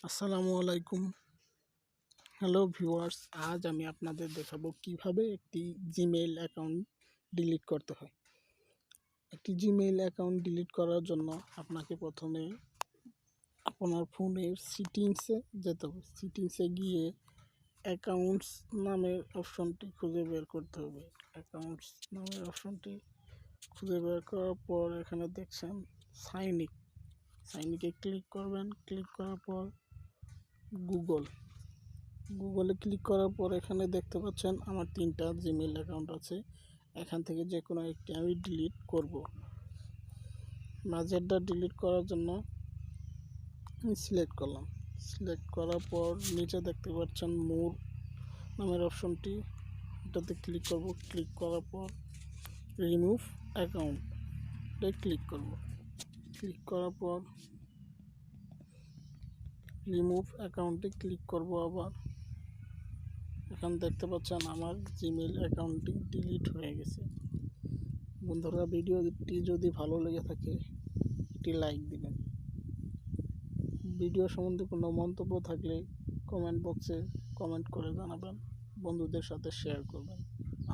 আসসালামু আলাইকুম। Hello viewers, আজ আমি আপনাদের দেখাবো কিভাবে একটি জিমেইল অ্যাকাউন্ট ডিলিট করতে হয়। একটি জিমেইল অ্যাকাউন্ট ডিলিট করার জন্য আপনাকে প্রথমে আপনার ফোনের সেটিংসে যেতে হবে। সেটিংসে গিয়ে অ্যাকাউন্টস নামের অপশনটি খুঁজে বের করতে হবে। অ্যাকাউন্টস নামের অপশনটি খুঁজে বের করার পর এখানে দেখছেন সাইনিকে ক্লিক করবেন। ক্লিক করার পর গুগলে ক্লিক করার পর এখানে দেখতে পাচ্ছেন আমার 3টা জিমেইল অ্যাকাউন্ট আছে। এখান থেকে যে কোনো একটি আমি ডিলিট করব। মাঝেরটা ডিলিট করার জন্য আমি সিলেক্ট করলাম। সিলেক্ট করার পর নিচে দেখতে পাচ্ছেন মোর নামের অপশনটি, এটাতে ক্লিক করব। ক্লিক করার পর রিমুভ অ্যাকাউন্টে ক্লিক করব। ক্লিক করার পর রিমুভ অ্যাকাউন্টে ক্লিক করব আবার। এখন দেখতে পাচ্ছেন আমার জিমেইল অ্যাকাউন্টটি ডিলিট হয়ে গেছে। বন্ধুরা, ভিডিওটি যদি ভালো লেগে থাকে একটি লাইক দিবেন। ভিডিও সম্বন্ধে কোনো মন্তব্য থাকলে কমেন্ট বক্সে কমেন্ট করে জানাবেন, বন্ধুদের সাথে শেয়ার করবেন।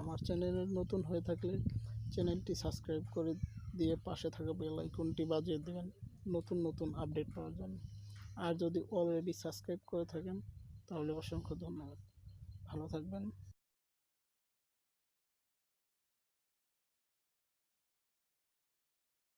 আমার চ্যানেলে নতুন হয়ে থাকলে চ্যানেলটি সাবস্ক্রাইব করে দিয়ে পাশে থাকা বেল আইকনটি বাজিয়ে দেবেন নতুন আপডেট পাওয়ার জন্য। আর যদি অলরেডি সাবস্ক্রাইব করে থাকেন তাহলে অসংখ্য ধন্যবাদ। ভালো থাকবেন।